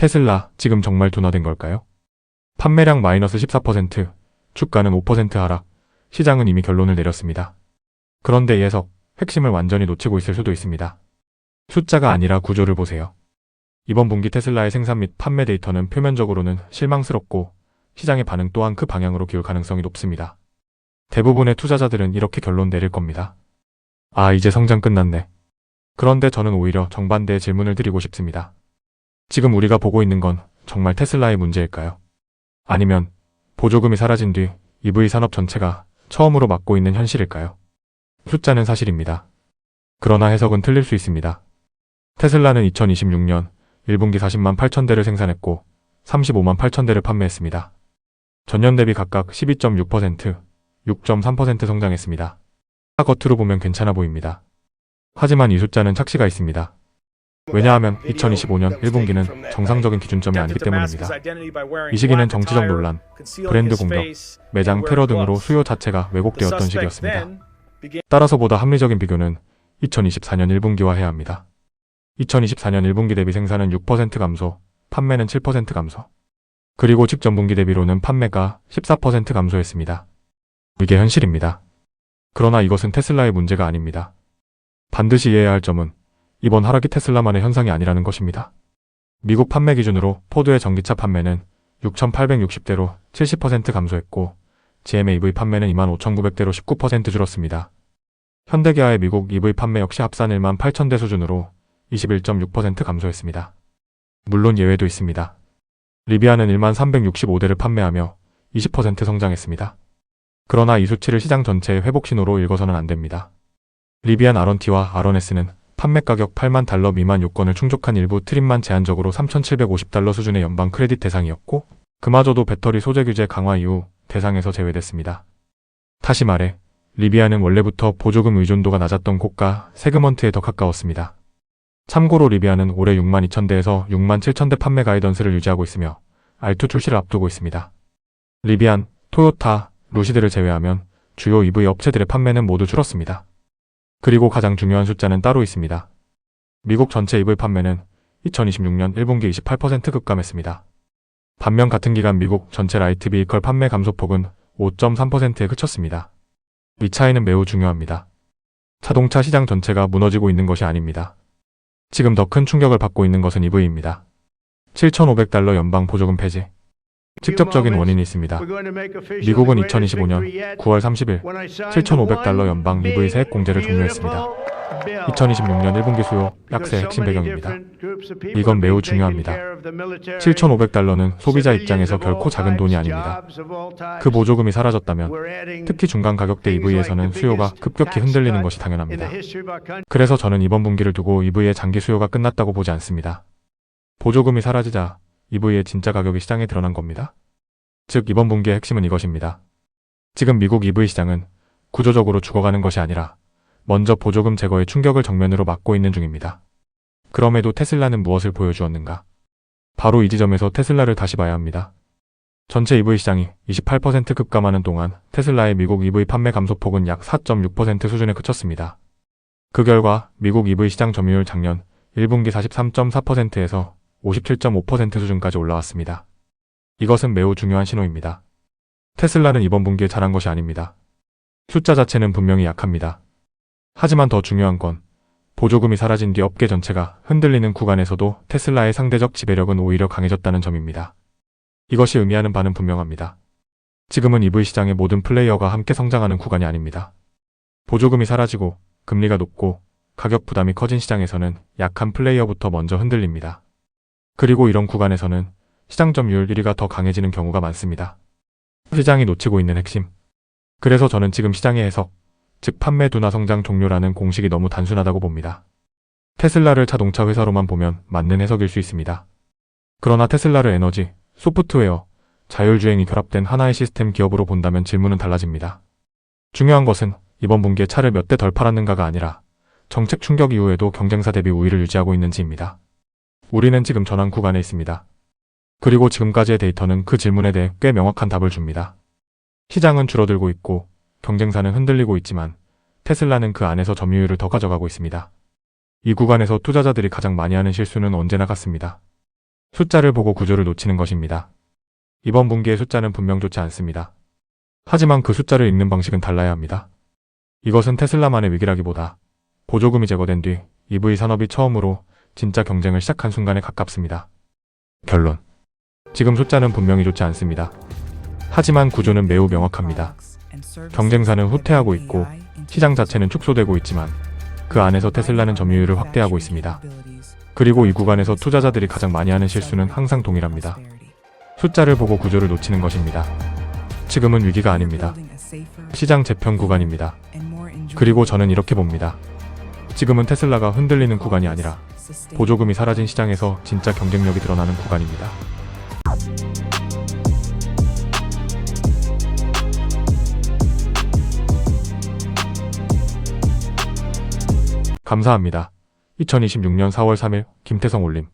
테슬라, 지금 정말 둔화된 걸까요? 판매량 마이너스 14%, 주가는 5% 하락, 시장은 이미 결론을 내렸습니다. 그런데 이 해석, 핵심을 완전히 놓치고 있을 수도 있습니다. 숫자가 아니라 구조를 보세요. 이번 분기 테슬라의 생산 및 판매 데이터는 표면적으로는 실망스럽고 시장의 반응 또한 그 방향으로 기울 가능성이 높습니다. 대부분의 투자자들은 이렇게 결론 내릴 겁니다. 아, 이제 성장 끝났네. 그런데 저는 오히려 정반대의 질문을 드리고 싶습니다. 지금 우리가 보고 있는 건 정말 테슬라의 문제일까요? 아니면 보조금이 사라진 뒤 EV 산업 전체가 처음으로 맞고 있는 현실일까요? 숫자는 사실입니다. 그러나 해석은 틀릴 수 있습니다. 테슬라는 2026년 1분기 40만 8천 대를 생산했고 35만 8천 대를 판매했습니다. 전년 대비 각각 12.6%, 6.3% 성장했습니다. 겉으로 보면 괜찮아 보입니다. 하지만 이 숫자는 착시가 있습니다. 왜냐하면 2025년 1분기는 정상적인 기준점이 아니기 때문입니다. 이 시기는 정치적 논란, 브랜드 공격, 매장 테러 등으로 수요 자체가 왜곡되었던 시기였습니다. 따라서 보다 합리적인 비교는 2024년 1분기와 해야 합니다. 2024년 1분기 대비 생산은 6% 감소, 판매는 7% 감소. 그리고 직전 분기 대비로는 판매가 14% 감소했습니다. 이게 현실입니다. 그러나 이것은 테슬라의 문제가 아닙니다. 반드시 이해해야 할 점은 이번 하락이 테슬라만의 현상이 아니라는 것입니다. 미국 판매 기준으로 포드의 전기차 판매는 6,860대로 70% 감소했고 GM의 EV 판매는 25,900대로 19% 줄었습니다. 현대기아의 미국 EV 판매 역시 합산 1만 8,000대 수준으로 21.6% 감소했습니다. 물론 예외도 있습니다. 리비아는 1만 365대를 판매하며 20% 성장했습니다. 그러나 이 수치를 시장 전체의 회복 신호로 읽어서는 안 됩니다. 리비안 R1T와 R1S는 판매 가격 8만 달러 미만 요건을 충족한 일부 트림만 제한적으로 3,750달러 수준의 연방 크레딧 대상이었고 그마저도 배터리 소재 규제 강화 이후 대상에서 제외됐습니다. 다시 말해 리비안은 원래부터 보조금 의존도가 낮았던 고가 세그먼트에 더 가까웠습니다. 참고로 리비안은 올해 6만 2천대에서 6만 7천대 판매 가이던스를 유지하고 있으며 R2 출시를 앞두고 있습니다. 리비안, 토요타, 루시드를 제외하면 주요 EV 업체들의 판매는 모두 줄었습니다. 그리고 가장 중요한 숫자는 따로 있습니다. 미국 전체 EV 판매는 2026년 1분기 28% 급감했습니다. 반면 같은 기간 미국 전체 라이트 비이컬 판매 감소폭은 5.3%에 그쳤습니다. 이 차이는 매우 중요합니다. 자동차 시장 전체가 무너지고 있는 것이 아닙니다. 지금 더 큰 충격을 받고 있는 것은 EV입니다. 7,500달러 연방 보조금 폐지. 직접적인 원인이 있습니다. 미국은 2025년 9월 30일 7,500달러 연방 EV 세액 공제를 종료했습니다. 2026년 1분기 수요 약세 핵심 배경입니다. 이건 매우 중요합니다. 7,500달러는 소비자 입장에서 결코 작은 돈이 아닙니다. 그 보조금이 사라졌다면 특히 중간 가격대 EV에서는 수요가 급격히 흔들리는 것이 당연합니다. 그래서 저는 이번 분기를 두고 EV의 장기 수요가 끝났다고 보지 않습니다. 보조금이 사라지자 EV의 진짜 가격이 시장에 드러난 겁니다. 즉 이번 분기의 핵심은 이것입니다. 지금 미국 EV 시장은 구조적으로 죽어가는 것이 아니라 먼저 보조금 제거의 충격을 정면으로 맞고 있는 중입니다. 그럼에도 테슬라는 무엇을 보여주었는가? 바로 이 지점에서 테슬라를 다시 봐야 합니다. 전체 EV 시장이 28% 급감하는 동안 테슬라의 미국 EV 판매 감소폭은 약 4.6% 수준에 그쳤습니다. 그 결과 미국 EV 시장 점유율 작년 1분기 43.4%에서 57.5% 수준까지 올라왔습니다. 이것은 매우 중요한 신호입니다. 테슬라는 이번 분기에 잘한 것이 아닙니다. 숫자 자체는 분명히 약합니다. 하지만 더 중요한 건 보조금이 사라진 뒤 업계 전체가 흔들리는 구간에서도 테슬라의 상대적 지배력은 오히려 강해졌다는 점입니다. 이것이 의미하는 바는 분명합니다. 지금은 EV 시장의 모든 플레이어가 함께 성장하는 구간이 아닙니다. 보조금이 사라지고 금리가 높고 가격 부담이 커진 시장에서는 약한 플레이어부터 먼저 흔들립니다. 그리고 이런 구간에서는 시장 점유율 1위가 더 강해지는 경우가 많습니다. 시장이 놓치고 있는 핵심. 그래서 저는 지금 시장의 해석, 즉 판매 둔화 성장 종료라는 공식이 너무 단순하다고 봅니다. 테슬라를 자동차 회사로만 보면 맞는 해석일 수 있습니다. 그러나 테슬라를 에너지, 소프트웨어, 자율주행이 결합된 하나의 시스템 기업으로 본다면 질문은 달라집니다. 중요한 것은 이번 분기에 차를 몇 대 덜 팔았는가가 아니라 정책 충격 이후에도 경쟁사 대비 우위를 유지하고 있는지입니다. 우리는 지금 전환 구간에 있습니다. 그리고 지금까지의 데이터는 그 질문에 대해 꽤 명확한 답을 줍니다. 시장은 줄어들고 있고 경쟁사는 흔들리고 있지만 테슬라는 그 안에서 점유율을 더 가져가고 있습니다. 이 구간에서 투자자들이 가장 많이 하는 실수는 언제나 같습니다. 숫자를 보고 구조를 놓치는 것입니다. 이번 분기의 숫자는 분명 좋지 않습니다. 하지만 그 숫자를 읽는 방식은 달라야 합니다. 이것은 테슬라만의 위기라기보다 보조금이 제거된 뒤 EV 산업이 처음으로 진짜 경쟁을 시작한 순간에 가깝습니다. 결론. 지금 숫자는 분명히 좋지 않습니다. 하지만 구조는 매우 명확합니다. 경쟁사는 후퇴하고 있고 시장 자체는 축소되고 있지만 그 안에서 테슬라는 점유율을 확대하고 있습니다. 그리고 이 구간에서 투자자들이 가장 많이 하는 실수는 항상 동일합니다. 숫자를 보고 구조를 놓치는 것입니다. 지금은 위기가 아닙니다. 시장 재편 구간입니다. 그리고 저는 이렇게 봅니다. 지금은 테슬라가 흔들리는 구간이 아니라 보조금이 사라진 시장에서 진짜 경쟁력이 드러나는 구간입니다. 감사합니다. 2026년 4월 3일 김태성 올림.